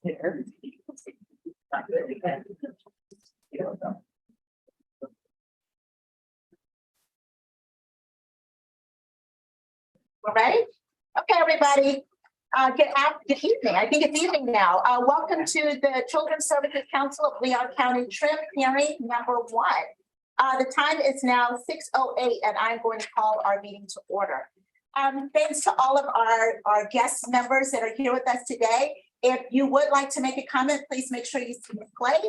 All right. Okay, everybody. Good evening. I think it's evening now. Welcome to the Children's Services Council of Leon County Trim hearing number 1. The time is now 6:08, and I'm going to call our meeting to order. Thanks to all of our guest members that are here with us today. If you would like to make a comment, please make sure you see Clay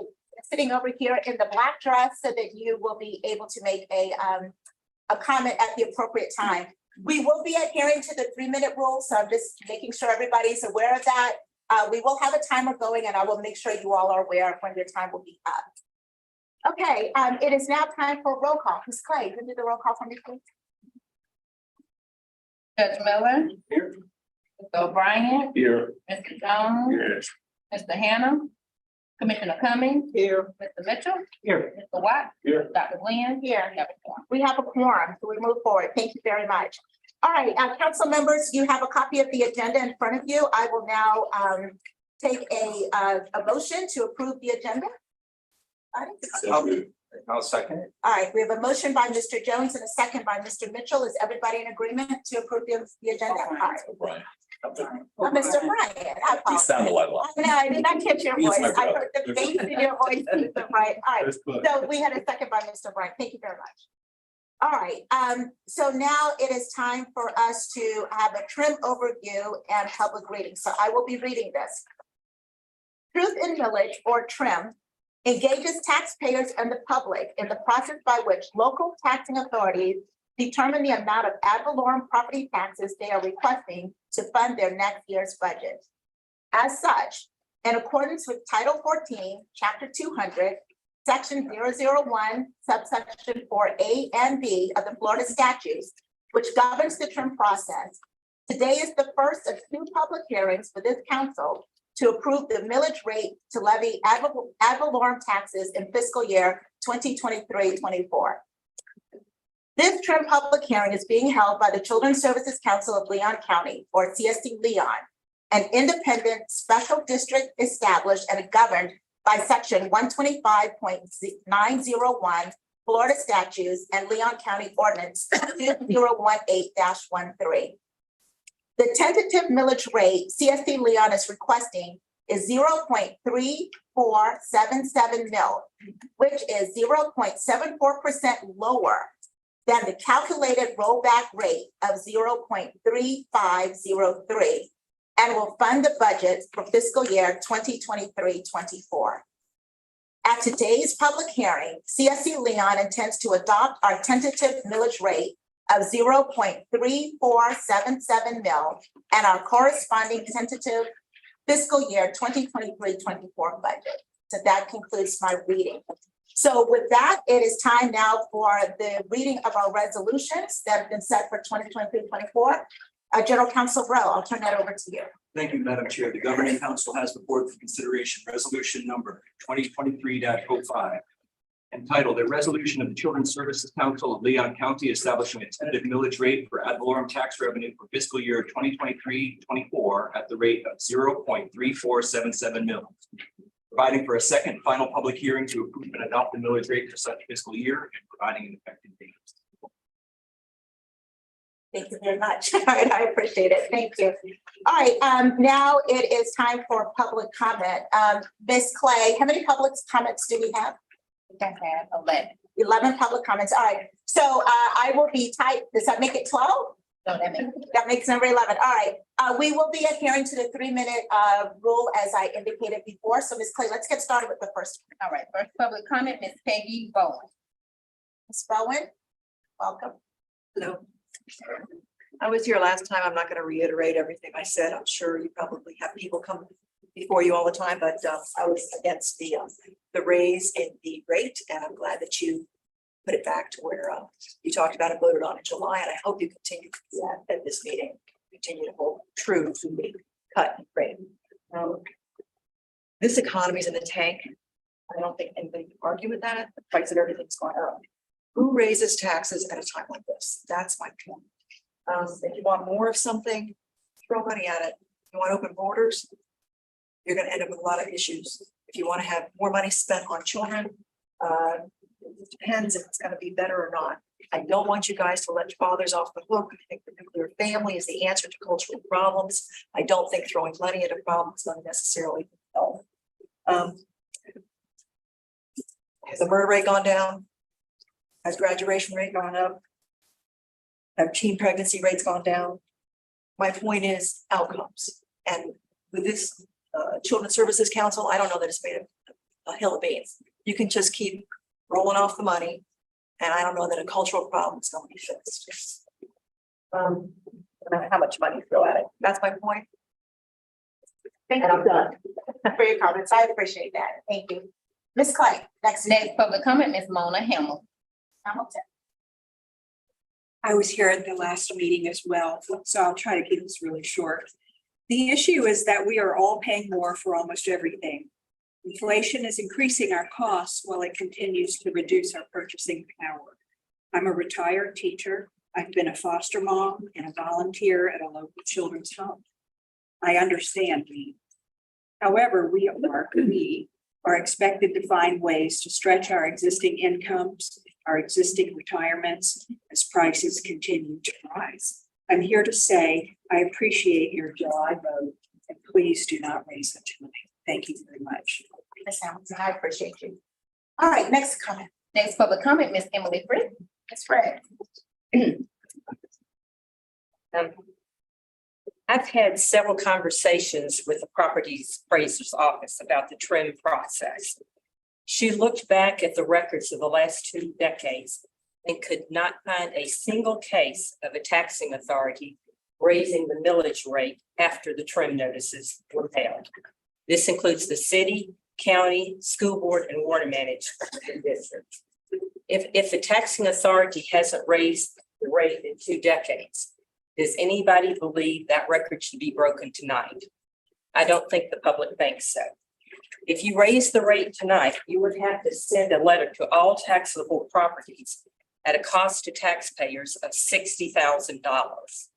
sitting over here in the black dress so that you will be able to make a comment at the appropriate time. We will be adhering to the 3-minute rule, so I'm just making sure everybody's aware of that. We will have a timer going, and I will make sure you all are aware when your time will be up. Okay, it is now time for roll call. Ms. Clay, can you do the roll call for me, please? Judge Miller. Here. Mr. O'Brien. Here. Mr. Jones. Here. Mr. Hannah. Commissioner Cummings. Here. Mr. Mitchell. Here. Mr. Watt. Here. Dr. Glenn. Here. We have a quorum. We have a quorum, so we move forward. Thank you very much. All right, council members, you have a copy of the agenda in front of you. I will now take a motion to approve the agenda. I'll second it. All right, we have a motion by Mr. Jones and a second by Mr. Mitchell. Is everybody in agreement to approve the agenda? All right. Brian. Well, Mr. Bryan, I You sound a lot like. No, I did not catch your He's voice. my I brother. heard the bass in your voice. Right. All right. So we had a second by Mr. Bryan. Thank you very much. All right. So now it is time for us to have a trim overview and public reading. So I will be reading this. Truth in Village, or TRIM, engages taxpayers and the public in the process by which local taxing authorities determine the amount of ad valorem property taxes they are requesting to fund their next year's budget. As such, in accordance with Title 14, Chapter 200, Section 001, subsection 4A and B of the Florida statutes, which governs the TRIM process, today is the first of 2 public hearings for this council to approve the millage rate to levy ad valorem taxes in fiscal year 2023-24. This TRIM public hearing is being held by the Children's Services Council of Leon County, or CSC Leon, an independent special district established and governed by Section 125.901 Florida statutes and Leon County Ordinance 2018-13. The tentative millage rate CSC Leon is requesting is 0.3477 mil, which is 0.74% lower than the calculated rollback rate of 0.3503, and will fund the budget for fiscal year 2023-24. At today's public hearing, CSC Leon intends to adopt our tentative millage rate of 0.3477 mil and our corresponding tentative fiscal year 2023-24 budget. So that concludes my reading. So with that, it is time now for the reading of our resolutions that have been set for 2023-24. General Counsel Rowe, I'll turn that over to you. Thank you, Madam Chair. The Governing Council has before for consideration resolution number 2023-05, entitled "A Resolution of the Children's Services Council of Leon County establishing a tentative millage rate for ad valorem tax revenue for fiscal year 2023-24 at the rate of 0.3477 mil, providing for a second final public hearing to approve and adopt the millage rate for such fiscal year, and providing an effective date." Thank you very much. All right, I appreciate it. Thank you. All right, now it is time for public comment. Ms. Clay, how many public comments do we have? We can have 11. 11 public comments. All right. So I will be tight. Does that make it 12? No, That makes number 11. All right. We will be adhering to the 3-minute rule as I indicated before. So Ms. Clay, let's get started with the first one. All right, first public comment, Ms. Peggy Bowen. Ms. Bowen, welcome. Hello. I was here last time. I'm not going to reiterate everything I said. I'm sure you probably have people come before you all the time, but I was against the raise in the rate, and I'm glad that you put it back to where you talked about and voted on in July, and I hope you continue to do that at this meeting. Continue to hold true to the cut rate. This economy is in the tank. I don't think anybody can argue with that. The price of everything's going up. Who raises taxes at a time like this? That's my point. If you want more of something, throw money at it. You want open borders? you're gonna end up with a lot of issues. If you want to have more money spent on children, it depends if it's gonna be better or not. I don't want you guys to let your fathers off the hook. I think the nuclear family is the answer to cultural problems. I don't think throwing money at a problem is going to necessarily help. Has the murder rate gone down? Has graduation rate gone up? Have teen pregnancy rates gone down? My point is outcomes. And with this Children's Services Council, I don't know that it's made a hill of beans. You can just keep rolling off the money. And I don't know that a cultural problem is going to be fixed. No matter how much money you throw at it. That's my point. Thank And I'm you done. for your comments. I appreciate that. Thank you. Ms. Clay, next. Next public comment, Ms. Mona Hamilton. Hamilton. I was here at the last meeting as well, so I'll try to keep this really short. The issue is that we are all paying more for almost everything. Inflation is increasing our costs while it continues to reduce our purchasing power. I'm a retired teacher. I've been a foster mom and a volunteer at a local children's home. I understand me. However, we are expected to find ways to stretch our existing incomes, our existing retirements as prices continue to rise. I'm here to say I appreciate your July vote and please do not raise it tonight. Thank you very much. Ms. Hamilton, I appreciate you. All right, next comment. Next public comment, Ms. Emily Fritz. Ms. Fred. I've had several conversations with the properties appraiser's office about the trim process. She looked back at the records of the last 2 decades and could not find a single case of a taxing authority raising the millage rate after the trim notices were mailed. This includes the city, county, school board, and water management districts. If the taxing authority hasn't raised the rate in 2 decades, does anybody believe that record should be broken tonight? I don't think the public thinks so. If you raise the rate tonight, you would have to send a letter to all taxable properties at a cost to taxpayers of $60,000.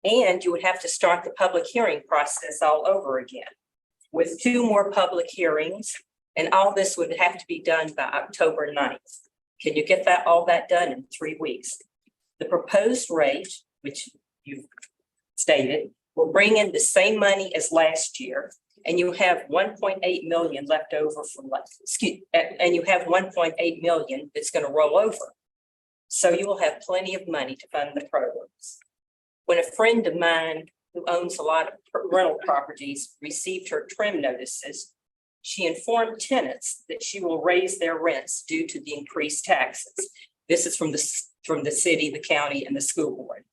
And you would have to start the public hearing process all over again with 2 more public hearings. And all this would have to be done by October 9th. Can you get all that done in 3 weeks? The proposed rate, which you've stated, will bring in the same money as last year, and you have 1.8 million left over from and you have 1.8 million that's going to roll over. So you will have plenty of money to fund the programs. When a friend of mine who owns a lot of rental properties received her trim notices, she informed tenants that she will raise their rents due to the increased taxes. This is from the city, the county, and the school board.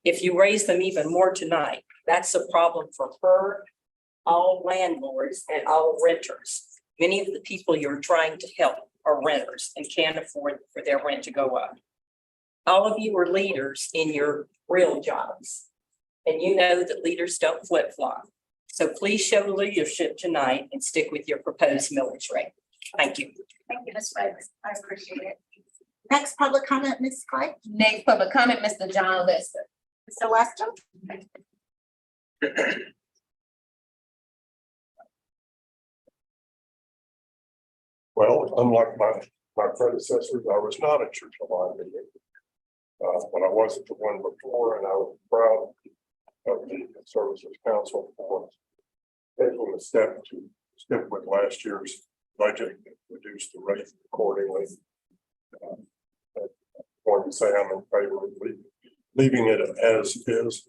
If you raise them even more tonight, that's a problem for her, all landlords, and all renters. Many of the people you're trying to help are renters and can't afford for their rent to go up. All of you are leaders in your real jobs, and you know that leaders don't flip-flop. So please show leadership tonight and stick with your proposed millage rate. Thank you. Thank you, Ms. Fred. I appreciate it. Next public comment, Ms. Clay. Next public comment, Mr. John Lester. Mr. Lester. Well, unlike my predecessors, I was not at your July meeting. But I wasn't the one before, and I was proud of the Services Council for taking the step to stick with last year's budget and reduce the rate accordingly. I want to say I'm in favor of leaving it as is.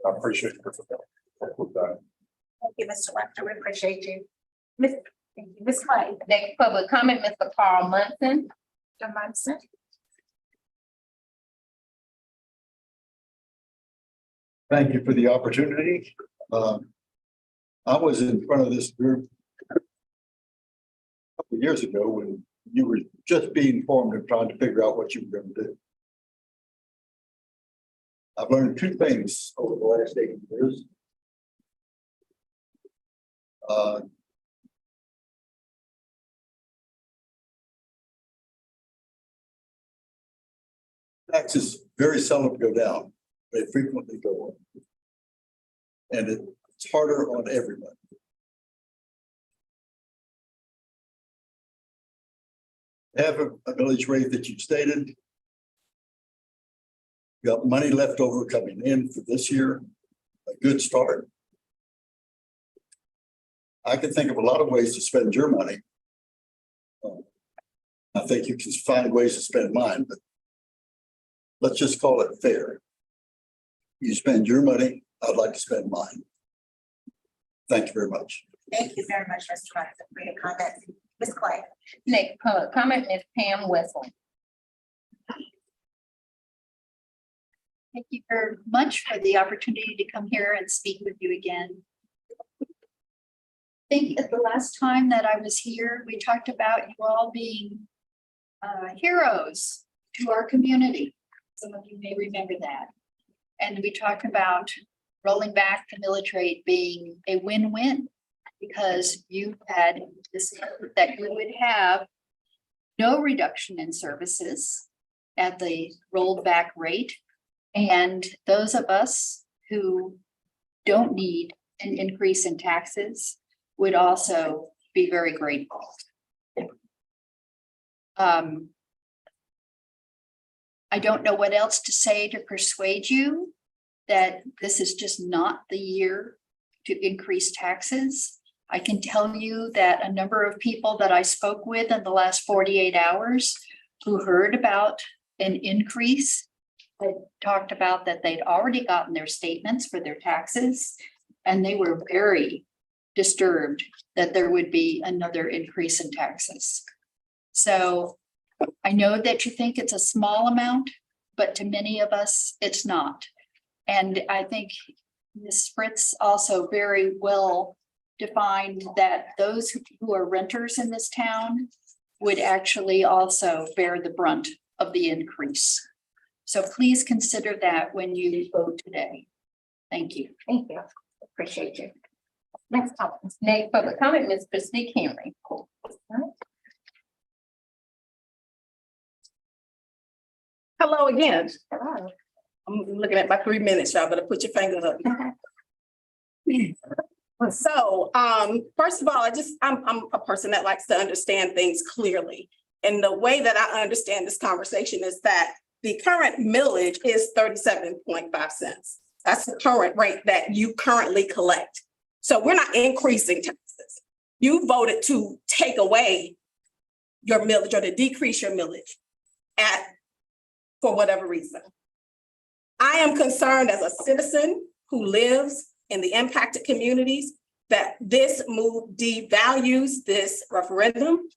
I appreciate your support with that. Thank you, Mr. Lester. We appreciate you. Thank you, Ms. Clay. Next public comment, Mr. Carl Munson. Mr. Munson. Thank you for the opportunity. I was in front of this group a couple of years ago when you were just being formed and trying to figure out what you were going to do. I've learned 2 things over the last 8 years. Taxes very seldom go down. They frequently go up. And It's harder on everyone. Have a millage rate that you've stated. Got money left over coming in for this year, a good start. I can think of a lot of ways to spend your money. I think you can find ways to spend mine, but let's just call it fair. You spend your money, I'd like to spend mine. Thank you very much. Thank you very much, Mr. Johnson, for your comments. Ms. Clay. Next public comment, Ms. Pam Wesley. Thank you very much for the opportunity to come here and speak with you again. I think at the last time that I was here, we talked about you all being heroes to our community. Some of you may remember that. And we talked about rolling back the millage rate being a win-win because you had decided that you would have no reduction in services at the rolled back rate. And those of us who don't need an increase in taxes would also be very grateful. I don't know what else to say to persuade you that this is just not the year to increase taxes. I can tell you that a number of people that I spoke with in the last 48 hours who heard about an increase had talked about that they'd already gotten their statements for their taxes, and they were very disturbed that there would be another increase in taxes. So I know that you think it's a small amount, but to many of us, it's not. And I think Ms. Fritz also very well defined that those who are renters in this town would actually also bear the brunt of the increase. So please consider that when you vote today. Thank you. Thank you. Appreciate you. Next public comment, Ms. Christie Henry. Hello again. Hello. I'm looking at my 3 minutes, y'all better put your fingers up. So, first of all, I'm a person that likes to understand things clearly. And the way that I understand this conversation is that the current millage is 37.5 cents. That's the current rate that you currently collect. So we're not increasing taxes. You voted to take away your millage or to decrease your millage for whatever reason. I am concerned as a citizen who lives in the impacted communities that this move devalues this referendum.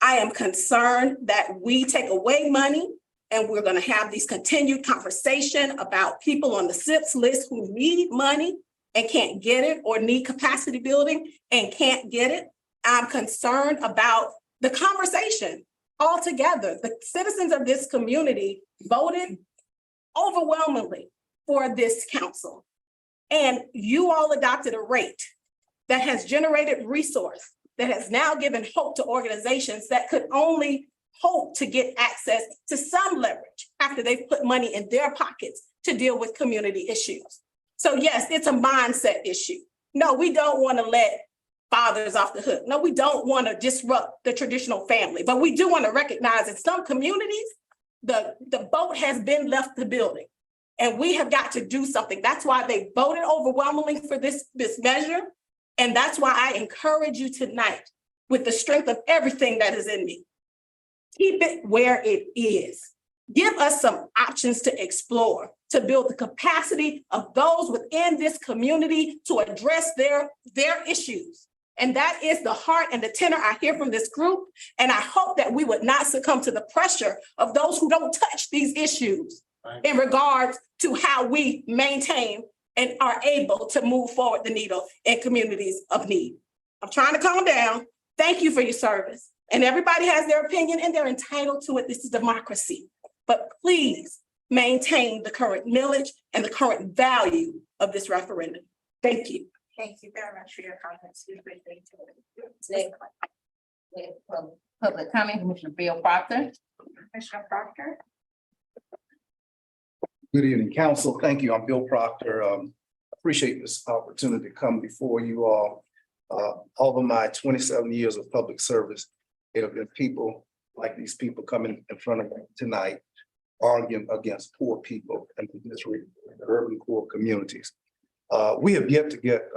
I am concerned that we take away money and we're going to have these continued conversation about people on the SIPS list who need money and can't get it, or need capacity building and can't get it. I'm concerned about the conversation altogether. The citizens of this community voted overwhelmingly for this council. And you all adopted a rate that has generated resource, that has now given hope to organizations that could only hope to get access to some leverage after they've put money in their pockets to deal with community issues. So yes, it's a mindset issue. No, we don't want to let fathers off the hook. No, we don't want to disrupt the traditional family, but we do want to recognize in some communities, the boat has been left the building and we have got to do something. That's why they voted overwhelmingly for this measure. And that's why I encourage you tonight, with the strength of everything that is in me, keep it where it is. Give us some options to explore, to build the capacity of those within this community to address their issues. And that is the heart and the tenor I hear from this group. And I hope that we would not succumb to the pressure of those who don't touch these issues in regards to how we maintain and are able to move forward the needle in communities of need. I'm trying to calm down. Thank you for your service. And everybody has their opinion and they're entitled to it. This is democracy. But please maintain the current millage and the current value of this referendum. Thank you. Thank you very much for your comments. We appreciate it. Public comment, Commissioner Bill Proctor. Commissioner Proctor. Good evening, council. Thank you. I'm Bill Proctor. appreciate this opportunity to come before you all. Over my 27 years of public service, it have been people like these people coming in front of me tonight, arguing against poor people and the urban core communities. We have yet to get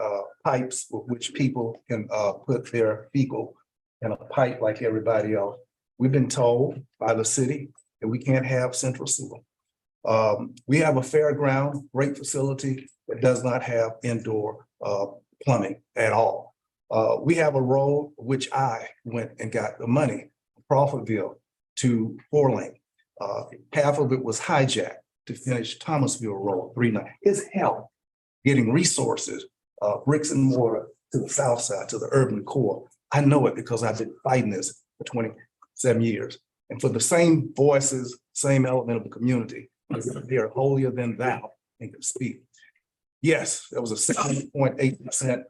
pipes with which people can put their fecal in a pipe like everybody else. We've been told by the city that we can't have central sewer. We have a fairground, great facility that does not have indoor plumbing at all. We have a road which I went and got the money, Crawfordville to 4-lane. Half of it was hijacked to finish Thomasville Road 3-9. It's hell getting resources, bricks and mortar to the south side, to the urban core. I know it because I've been fighting this for 27 years. And for the same voices, same element of the community, they are holier than thou and can speak. Yes, there was a 7.8%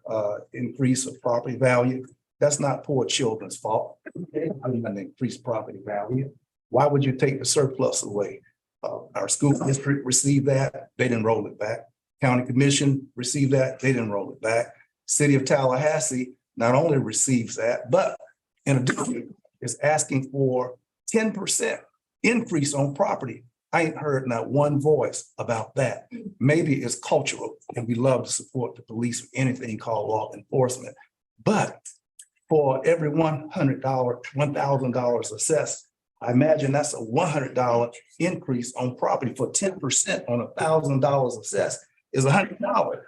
increase of property value. That's not poor children's fault. I mean, an increased property value. Why would you take the surplus away? Our school district received that, they didn't roll it back. County Commission received that, they didn't roll it back. City of Tallahassee not only receives that, but in addition is asking for 10% increase on property. I ain't heard not one voice about that. Maybe it's cultural and we love to support the police with anything called law enforcement. But for every $100, $1,000 assessed, I imagine that's a $100 increase on property. For 10% on $1,000 assessed is $100.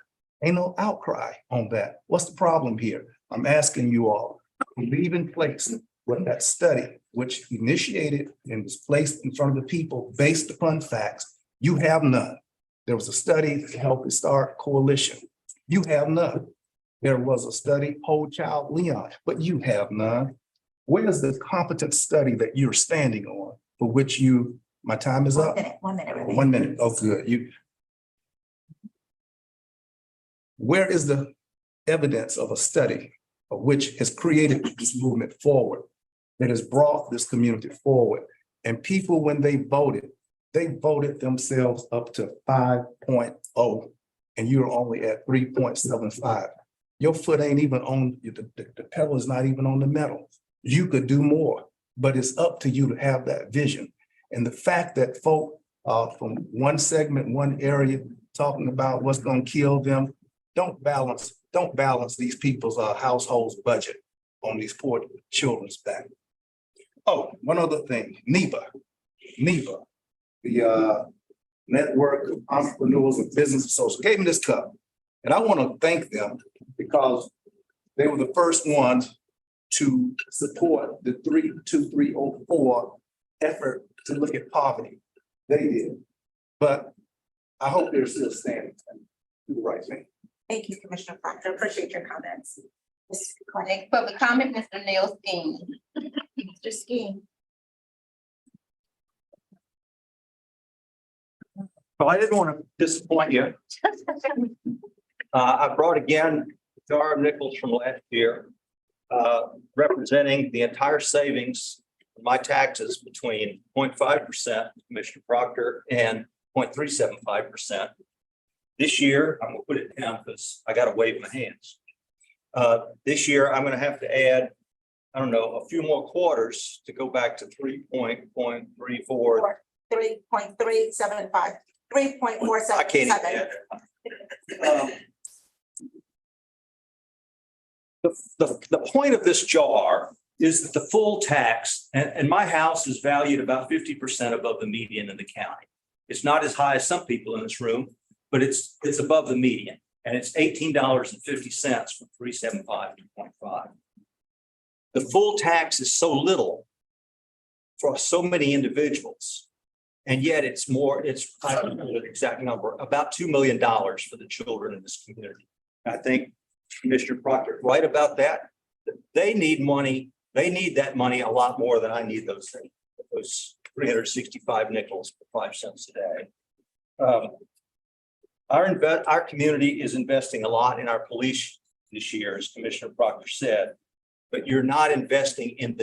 Ain't no outcry on that. What's the problem here? I'm asking you all to leave in place with that study, which initiated and was placed in front of the people based upon facts. You have none. There was a study, the Healthy Start Coalition. You have none. There was a study, Whole Child Leon, but you have none. Where's the competent study that you're standing on for which you, my time is up? 1 minute. 1 minute. Oh, good. Where is the evidence of a study of which has created this movement forward, that has brought this community forward? And people, when they voted themselves up to 5.0, and you're only at 3.75. Your foot ain't even on, the pedal is not even on the metal. You could do more, but it's up to you to have that vision. And the fact that folk from one segment, one area, talking about what's going to kill them, don't balance these people's households budget on these poor children's back. Oh, one other thing, NEBA, the Network of Entrepreneurs and Business Associates, gave me this cup. And I want to thank them because they were the first ones to support the 32304 effort to look at poverty. They did. But I hope they're still standing and do the right thing. Thank you, Commissioner Proctor. Appreciate your comments. Ms. Clark. Next public comment, Mr. Neil Skeen. Mr. Skeen. Well, I didn't want to disappoint you. I brought again Dar Nichols from last year, representing the entire savings of my taxes between 0.5%, Commissioner Proctor, and 0.375%. This year, I'm gonna put it down because I gotta wave my hands. This year, I'm gonna have to add, I don't know, a few more quarters to go back to 3.34. 3.375, 3.477. I can't even add it. The point of this jar is that the full tax, and my house is valued about 50% above the median in the county. It's not as high as some people in this room, but it's above the median, and it's $18.50 from 375 to 0.5. The full tax is so little for so many individuals, and yet it's more. I don't know the exact number, about $2 million for the children in this community. I think Commissioner Proctor right about that. They need money. They need that money a lot more than I need those 365 nickels for 5 cents a day. Our community is investing a lot in our police this year, as Commissioner Proctor said, but you're not investing in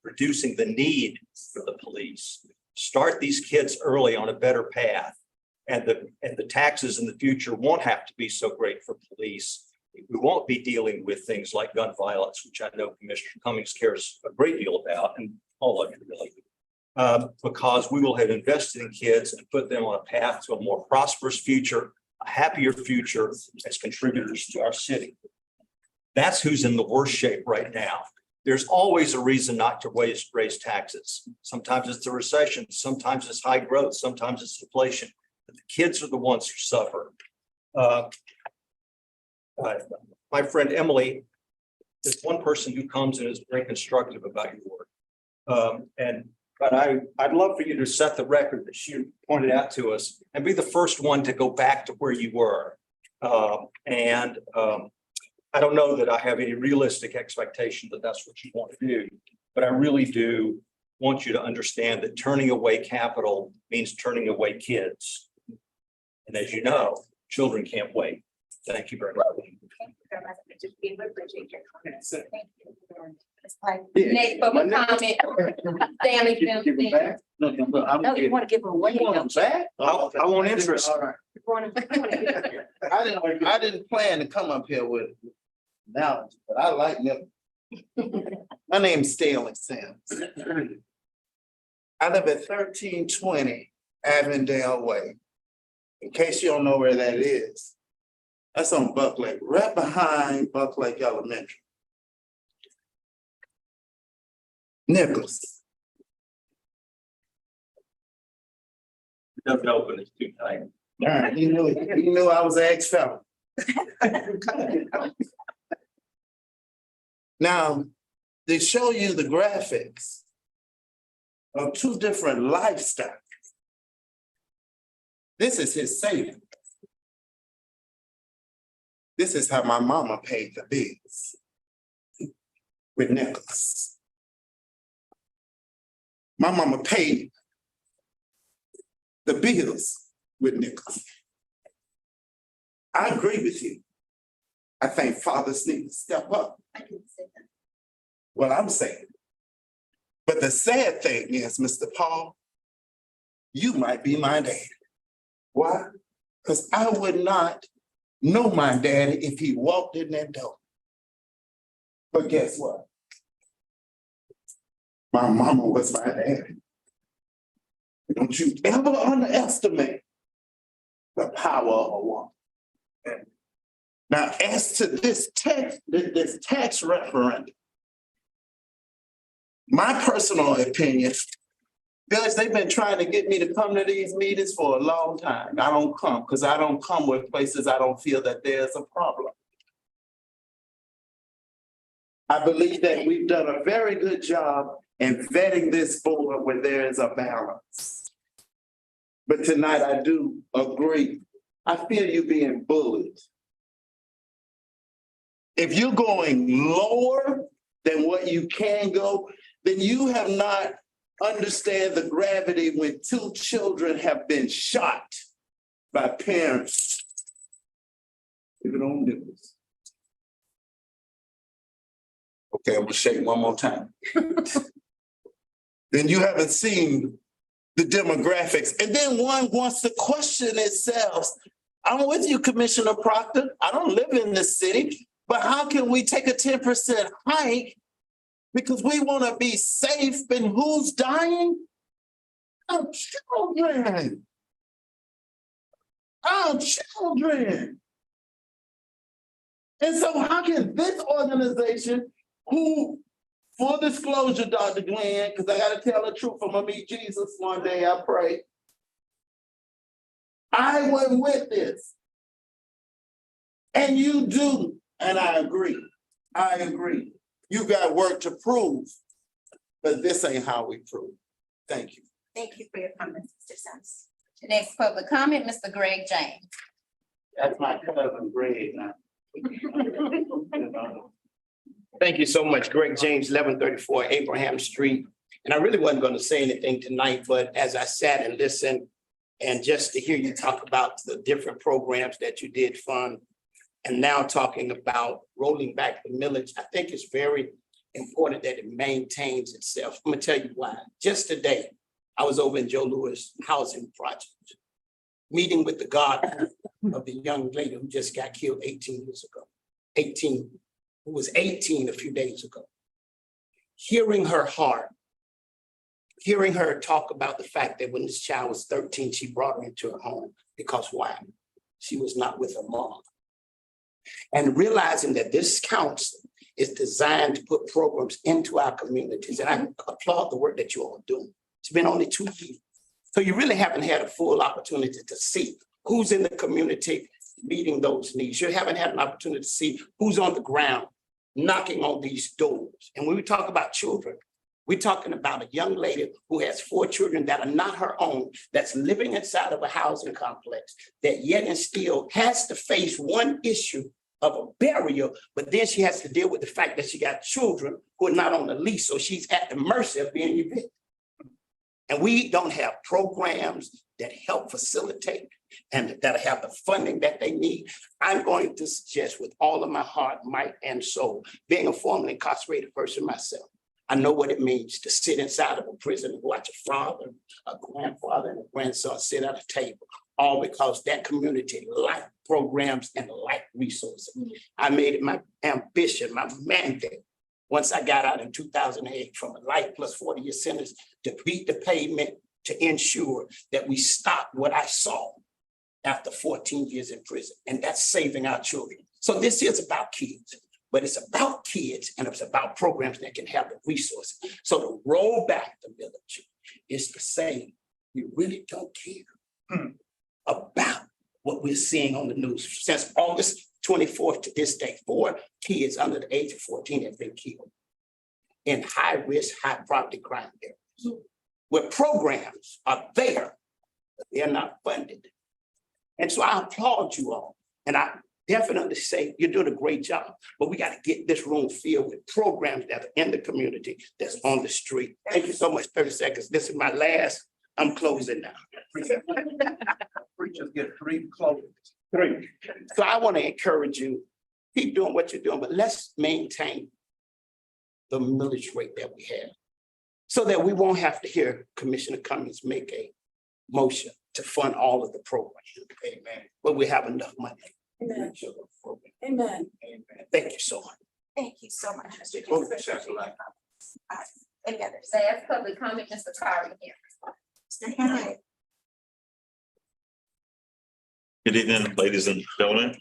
reducing the need for the police. Start these kids early on a better path. And the taxes in the future won't have to be so great for police. We won't be dealing with things like gun violence, which I know Commissioner Cummings cares a great deal about, and all of you really. Because we will have invested in kids and put them on a path to a more prosperous future, a happier future as contributors to our city. That's who's in the worst shape right now. There's always a reason not to raise taxes. Sometimes it's a recession, sometimes it's high growth, sometimes it's inflation. But the kids are the ones who suffer. My friend Emily is one person who comes and is very constructive about your work. But I'd love for you to set the record that she pointed out to us and be the first one to go back to where you were. I don't know that I have any realistic expectation that that's what you want to do, but I really do want you to understand that turning away capital means turning away kids. And as you know, children can't wait. Thank you very much. Next public comment. Stanley Johnson. No, you want to give her away. I want interest. I didn't plan to come up here with now, but I like them. My name's Stanley Sims. I live at 1320 Avondale Way. In case you don't know where that is, that's on Buck Lake, right behind Buck Lake Elementary. Nicholas. It doesn't open, it's too tight. All right, he knew I was an ex-felon. Now, they show you the graphics of two different lifestyles. This is his savings. This is how my mama paid the bills with Nicholas. My mama paid the bills with Nicholas. I agree with you. I think fathers need to step up. I didn't say that. Well, I'm saying. But the sad thing is, Mr. Paul, you might be my dad. Why? Because I would not know my daddy if he walked in that door. But guess what? My mama was my daddy. Don't you ever underestimate the power of a woman. Now, as to this tax referendum, my personal opinion, Judge, they've been trying to get me to come to these meetings for a long time. I don't come because I don't come with places I don't feel that there's a problem. I believe that we've done a very good job in vetting this board where there is a balance. But tonight I do agree. I feel you being bullied. If you're going lower than what you can go, then you have not understand the gravity when two children have been shot by parents. If you don't do this. Okay, I'm gonna shake one more time. Then you haven't seen the demographics. And then one wants to question itself. I'm with you, Commissioner Proctor. I don't live in this city, but how can we take a 10% hike because we want to be safe, and who's dying? Our children. Our children. And so how can this organization, who, full disclosure, Dr. Glenn, because I got to tell the truth, I'm going to meet Jesus one day, I pray. I wasn't with this. And you do, and I agree. I agree. You got work to prove, but this ain't how we prove. Thank you. Thank you for your comments, Mr. Sims. Next public comment, Mr. Greg James. That's my cousin, Greg. Thank you so much. Greg James, 1134 Abraham Street. And I really wasn't going to say anything tonight, but as I sat and listened, and just to hear you talk about the different programs that you did fund, and now talking about rolling back the millage, I think it's very important that it maintains itself. I'm gonna tell you why. Just today, I was over in Joe Lewis housing project. meeting with the God of the young lady who just got killed 18 years ago. 18, who was 18 a few days ago. Hearing her heart, hearing her talk about the fact that when this child was 13, she brought her into her home because why? She was not with her mom. And realizing that this council is designed to put programs into our communities. And I applaud the work that you all are doing. It's been only 2 years. So you really haven't had a full opportunity to see who's in the community meeting those needs. You haven't had an opportunity to see who's on the ground knocking on these doors. And when we talk about children, we're talking about a young lady who has 4 children that are not her own, that's living inside of a housing complex, that yet and still has to face one issue of a burial, but then she has to deal with the fact that she got children who are not on the lease, so she's at the mercy of being evicted. And we don't have programs that help facilitate and that have the funding that they need. I'm going to suggest with all of my heart, might, and soul, being a formerly incarcerated person myself, I know what it means to sit inside of a prison and watch a father, a grandfather, and a grandson sit at a table, all because that community lacked programs and lacked resources. I made it my ambition, my mandate, once I got out in 2008 from a life plus 40-year sentence, to beat the pavement to ensure that we stopped what I saw after 14 years in prison, and that's saving our children. So this is about kids. But it's about kids and it's about programs that can have the resources. So to roll back the village is to say, we really don't care about what we're seeing on the news. Since August 24th to this day, 4 kids under the age of 14 have been killed in high-risk, high-property crime areas, where programs are there, but they're not funded. And so I applaud you all. And I definitely say you're doing a great job, but we got to get this room filled with programs that are in the community, that's on the street. Thank you so much. 30 seconds. This is my last. I'm closing now. Preachers get 3 closings. 3. So I want to encourage you, keep doing what you're doing, but let's maintain the millage rate that we have so that we won't have to hear Commissioner Cummings make a motion to fund all of the programs. Amen. But we have enough money. Amen. Amen. Thank you so much. Thank you so much, Mr. Oh, Johnson. that's a lot. Any others? Last public comment, Mr. Carter here. Mr. Henry. Good evening, ladies and gentlemen.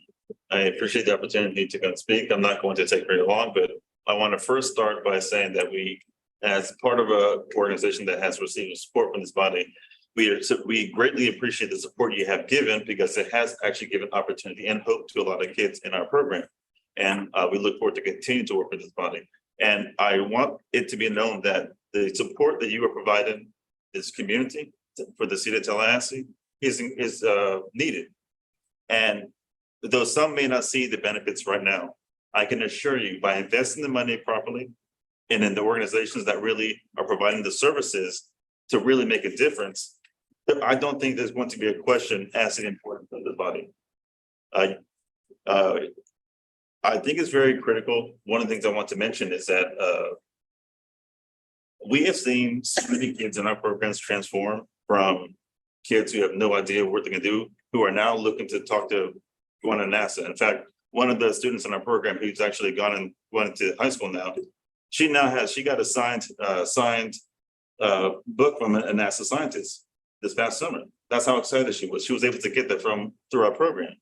I appreciate the opportunity to come speak. I'm not going to take very long, but I want to first start by saying that we, as part of an organization that has received support from this body, we greatly appreciate the support you have given, because it has actually given opportunity and hope to a lot of kids in our program. And we look forward to continue to work with this body. And I want it to be known that the support that you are providing this community for the city of Tallahassee is needed. And though some may not see the benefits right now, I can assure you, by investing the money properly and in the organizations that really are providing the services to really make a difference, I don't think there's going to be a question as to the importance of the body. I think it's very critical. One of the things I want to mention is that we have seen so many kids in our programs transform from kids who have no idea what they can do, who are now looking to talk to going to NASA. In fact, one of the students in our program who's actually gone into high school now, she got a signed book from a NASA scientist this past summer. That's how excited she was. She was able to get that through our program.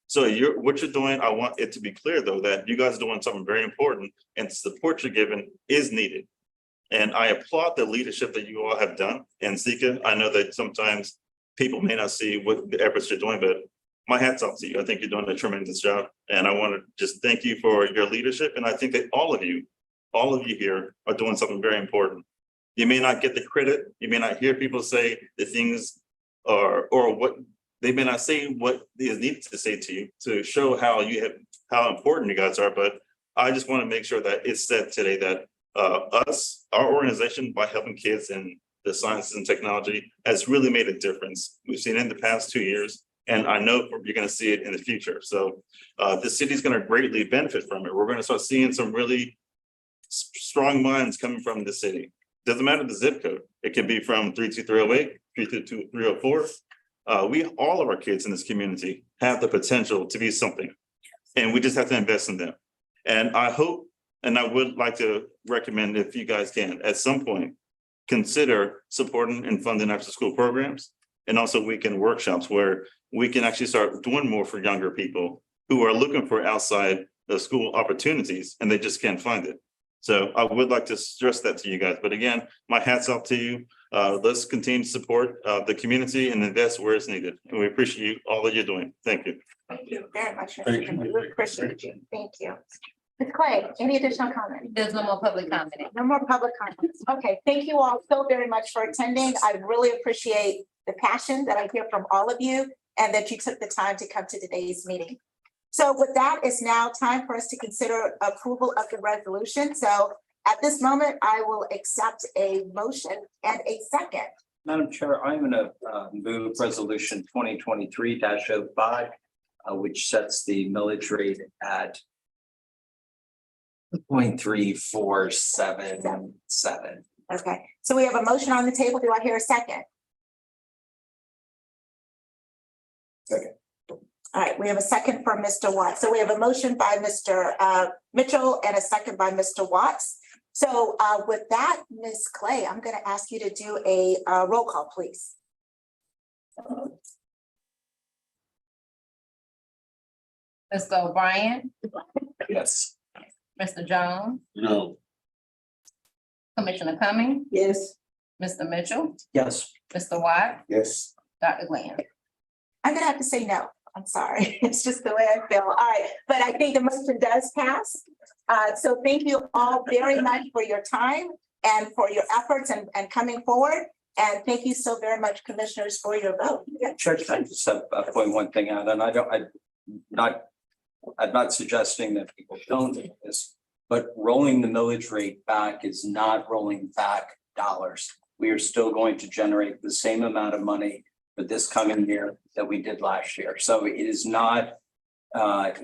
So what you're doing, I want it to be clear though, that you guys are doing something very important, and support you're giving is needed. And I applaud the leadership that you all have done in Zika. I know that sometimes people may not see what the efforts you're doing, but my hat's off to you. I think you're doing a tremendous job. And I want to just thank you for your leadership. And I think that all of you here are doing something very important. You may not get the credit. You may not hear people say the things or what they may not say what is needed to say to you to show how important you guys are. But I just want to make sure that it's said today that our organization, by helping kids in the sciences and technology, has really made a difference. We've seen it in the past 2 years, and I know you're going to see it in the future. So the city's going to greatly benefit from it. We're going to start seeing some really strong minds coming from the city. Doesn't matter the zip code. It can be from 32308, 322-304. all of our kids in this community have the potential to be something. And we just have to invest in them. And I hope, and I would like to recommend, if you guys can, at some point, consider supporting and funding after school programs and also weekend workshops where we can actually start doing more for younger people who are looking for outside the school opportunities and they just can't find it. So I would like to stress that to you guys. But again, my hat's off to you. Let's continue to support the community and invest where it's needed. And we appreciate all that you're doing. Thank you. Thank you very much. Mr. Thank you. Henry. We appreciate you. Thank you. Ms. Clay, any additional comments? There's no more public comment. No more public comments. Okay, thank you all so very much for attending. I really appreciate the passion that I hear from all of you and that you took the time to come to today's meeting. So with that, it's now time for us to consider approval of the resolution. So at this moment, I will accept a motion and a second. Madam Chair, I'm gonna move resolution 2023-05, which sets the millage rate at 0.3477. Okay, so we have a motion on the table. Do I hear a second? Second. All right, we have a second from Mr. Watts. So we have a motion by Mr. Mitchell and a second by Mr. Watts. So with that, Ms. Clay, I'm going to ask you to do a roll call, please. Mr. O'Brien, Yes. Mr. Jones, No. Commissioner Cummings, Yes. Mr. Mitchell, Yes. Mr. Watt, Yes. Dr. Glenn. I'm going to have to say no. I'm sorry. It's just the way I feel. All right, but I think the motion does pass. So thank you all very much for your time and for your efforts and coming forward. And thank you so very much, commissioners, for your vote. Judge, I just have point one thing out, and I'm not suggesting that people don't do this, but rolling the millage rate back is not rolling back dollars. We are still going to generate the same amount of money for this coming year that we did last year. So it is not the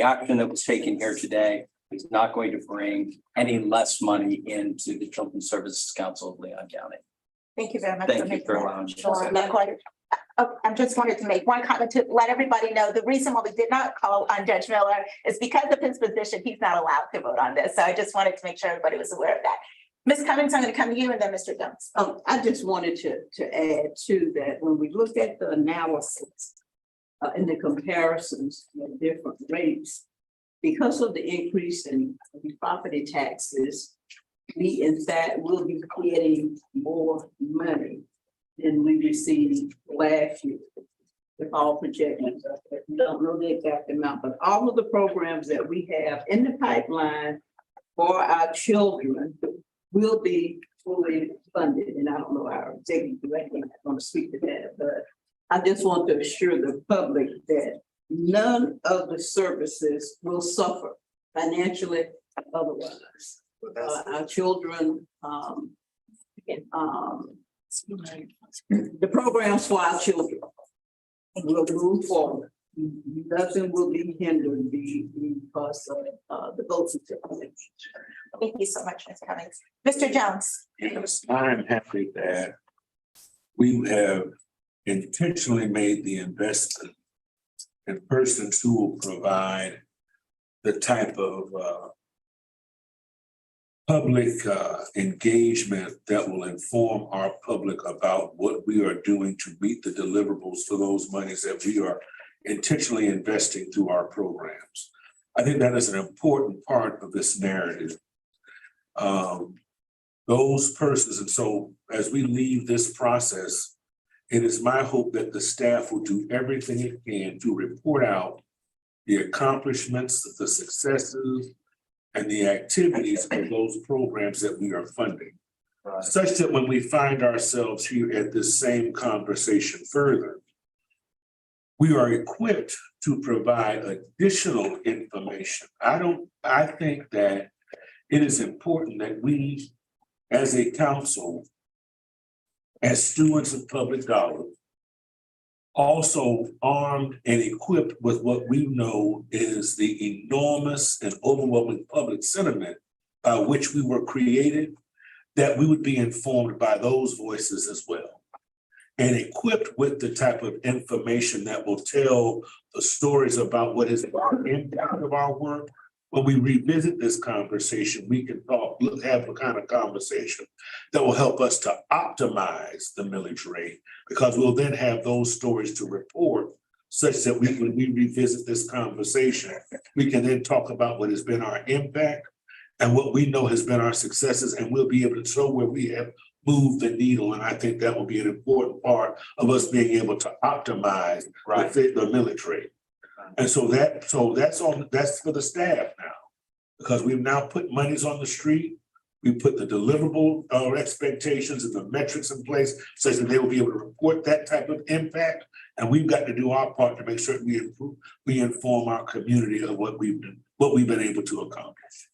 action that was taken here today is not going to bring any less money into the Children's Services Council of Leon County. Thank you very much. Thank you for allowing me to Sure, say not quite. I just wanted to make one comment to let everybody know the reason why we did not call on Judge Miller is because of his position. He's not allowed to vote on this. So I just wanted to make sure everybody was aware of that. Ms. Cummings, I'm going to come to you and then Mr. Jones. I just wanted to add to that, when we look at the analysis and the comparisons of different rates, because of the increase in property taxes, we in fact will be getting more money than we received last year. With all projections, we don't know the exact amount, but all of the programs that we have in the pipeline for our children will be fully funded. And I don't know our executive director, I'm not going to speak to that, but I just want to assure the public that none of the services will suffer financially otherwise. Our children, the programs for our children will move forward. Nothing will be hindered because of the votes. Thank you so much, Ms. Cummings. Mr. Jones. Yes, I'm happy that we have intentionally made the investment in persons who will provide the type of public engagement that will inform our public about what we are doing to meet the deliverables for those monies that we are intentionally investing through our programs. I think that is an important part of this narrative. Those persons, and so as we leave this process, it is my hope that the staff will do everything it can to report out the accomplishments, the successes, and the activities of those programs that we are funding. Right. Such that when we find ourselves here at this same conversation further, we are equipped to provide additional information. I think that it is important that we, as a council, as stewards of public dollars, also armed and equipped with what we know is the enormous and overwhelming public sentiment by which we were created, that we would be informed by those voices as well. and equipped with the type of information that will tell the stories about what is the impact of our work. When we revisit this conversation, we can have a kind of conversation that will help us to optimize the millage rate, because we'll then have those stories to report, such that when we revisit this conversation, we can then talk about what has been our impact and what we know has been our successes, and we'll be able to show where we have moved the needle. And I think that will be an important part of us being able to optimize the millage rate. And so that's for the staff now, because we've now put monies on the street. We put the deliverable expectations and the metrics in place such that they will be able to report that type of impact. And we've got to do our part to make sure we inform our community of what we've been able to accomplish.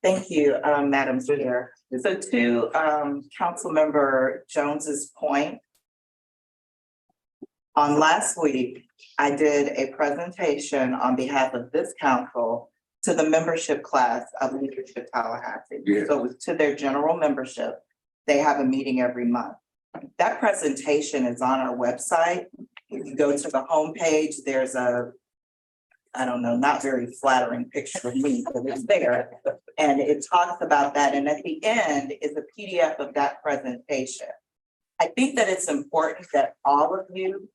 Thank you, Madam Chair. So to Councilmember Jones's point, on last week, I did a presentation on behalf of this council to the membership class of Leadership Tallahassee. Yeah. So it was to their general membership. They have a meeting every month. That presentation is on our website. If you go to the homepage, there's a, I don't know, not very flattering picture of me, but it's there. And it talks about that. And at the end is a PDF of that presentation. I think that it's important that all of you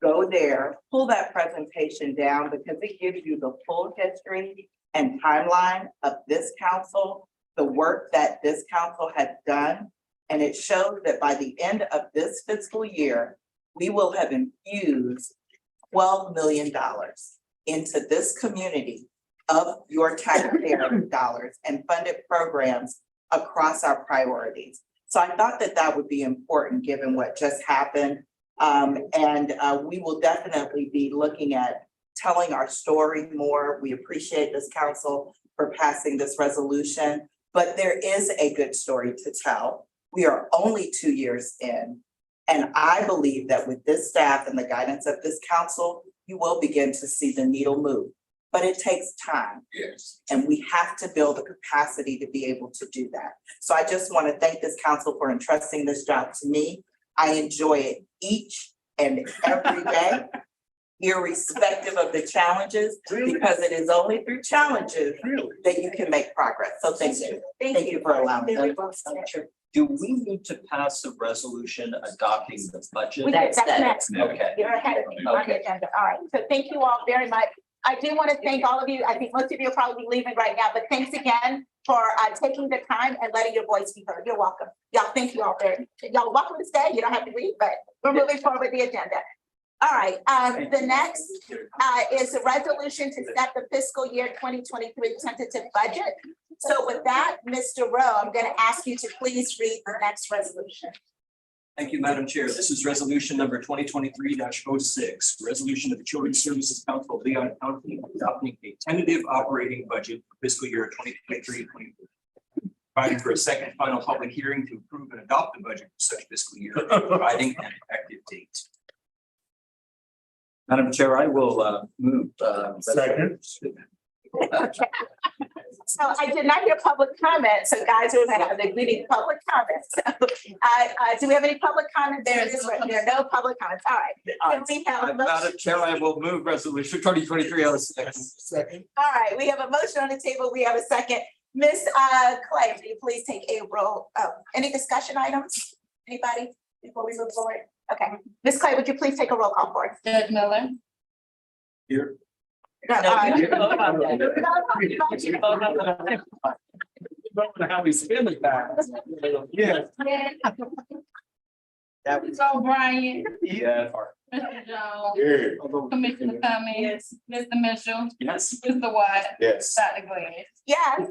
go there, pull that presentation down, because it gives you the full history and timeline of this council, the work that this council has done. And it shows that by the end of this fiscal year, we will have infused $12 million into this community of your taxpayer dollars and funded programs across our priorities. So I thought that that would be important given what just happened. We will definitely be looking at telling our story more. We appreciate this council for passing this resolution, but there is a good story to tell. We are only 2 years in, and I believe that with this staff and the guidance of this council, you will begin to see the needle move, but it takes time. Yes. And we have to build the capacity to be able to do that. So I just want to thank this council for entrusting this job to me. I enjoy it each and every day, irrespective of the challenges, because it is only through challenges that you can make progress. So thank you. Thank you for allowing me. Do we need to pass a resolution adopting the budget? That's next. Okay. You're ahead of me on the agenda. All right, so thank you all very much. I do want to thank all of you. I think most of you are probably leaving right now, but thanks again for taking the time and letting your voice be heard. You're welcome. Y'all, thank you all very, y'all welcome to stay. You don't have to leave, but we're moving forward with the agenda. All right, the next is a resolution to set the fiscal year 2023 tentative budget. So with that, Mr. Rowe, I'm going to ask you to please read the next resolution. Thank you, Madam Chair. This is resolution number 2023-06, resolution of the Children's Services Council of Leon County adopting a tentative operating budget for fiscal year 2023-24. Providing for a second final public hearing to approve and adopt the budget for such fiscal year, providing an effective date. Madam Chair, I will move. Second. So I did not hear public comment. So guys, we need public comments. Do we have any public comments? There are no public comments. All right. Can we have a motion? Madam Chair, I will move resolution 2023-06. Second. All right, we have a motion on the table. We have a second. Ms. Clay, will you please take a roll? Oh, any discussion items? Anybody before we move forward? Okay. Ms. Clay, would you please take a roll call for us? Judge Miller. Here. How he's feeling back. Yes. That was O'Brien. Yeah. Mr. Jones. Yeah. Commissioner Cummings. Mr. Mitchell. Yes. Mr. White. Yes. Dr. Glenn. Yes,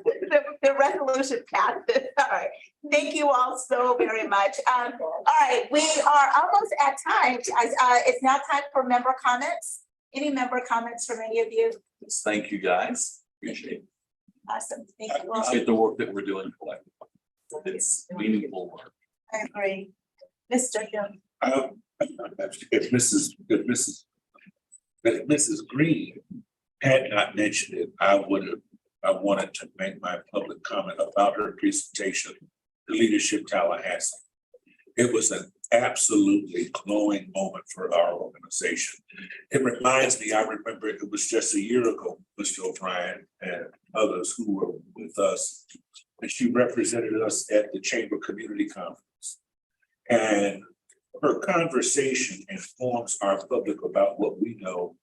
the resolution passes. All right. Thank you all so very much. All right, we are almost at time. It's now time for member comments. Any member comments from any of you? Thank you, guys. Appreciate it. Awesome. Thank you all. Appreciate the work that we're doing collectively. Meaningful work. I agree. Mr. Jones. If Mrs. Green had not mentioned it, I wanted to make my public comment about her presentation, the Leadership Tallahassee. It was an absolutely glowing moment for our organization. It reminds me, I remember it was just a year ago, Mr. O'Brien and others who were with us, and she represented us at the Chamber Community Conference. And her conversation informs our public about what we know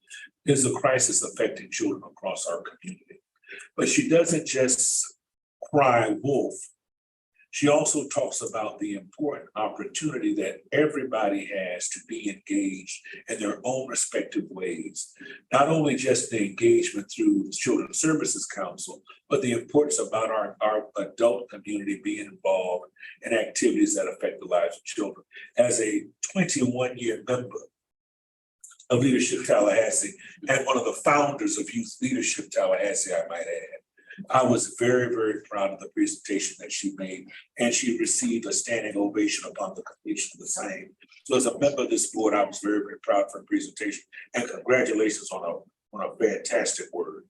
is a crisis affecting children across our community. But she doesn't just cry wolf. She also talks about the important opportunity that everybody has to be engaged in their own respective ways. Not only just the engagement through the Children's Services Council, but the importance about our adult community being involved in activities that affect the lives of children. As a 21-year member of Leadership Tallahassee and one of the founders of Youth Leadership Tallahassee, I might add, I was very, very proud of the presentation that she made, and she received a standing ovation upon the completion of the same. So as a member of this board, I was very, very proud of her presentation, and congratulations on a fantastic word.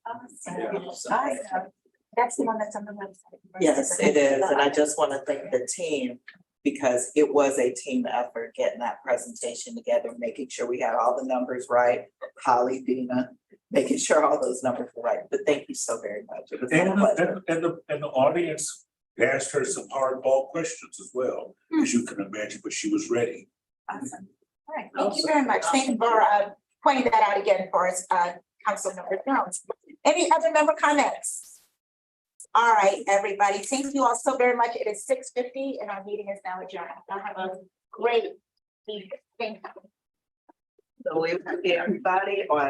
That's the one that's on the website. Yes, it is. And I just want to thank the team because it was a team effort getting that presentation together, making sure we had all the numbers right. Holly, Dina, making sure all those numbers were right. But thank you so very much. It was my pleasure. And the audience asked her some hardball questions as well, as you can imagine, but she was ready. Awesome. All right, thank you very much. Thank you for pointing that out again for us, Councilmember Jones. Any other member comments? All right, everybody, thank you all so very much. It is 6:50 and our meeting is now adjourned. Y'all have a great evening. Thank you. So we will see everybody on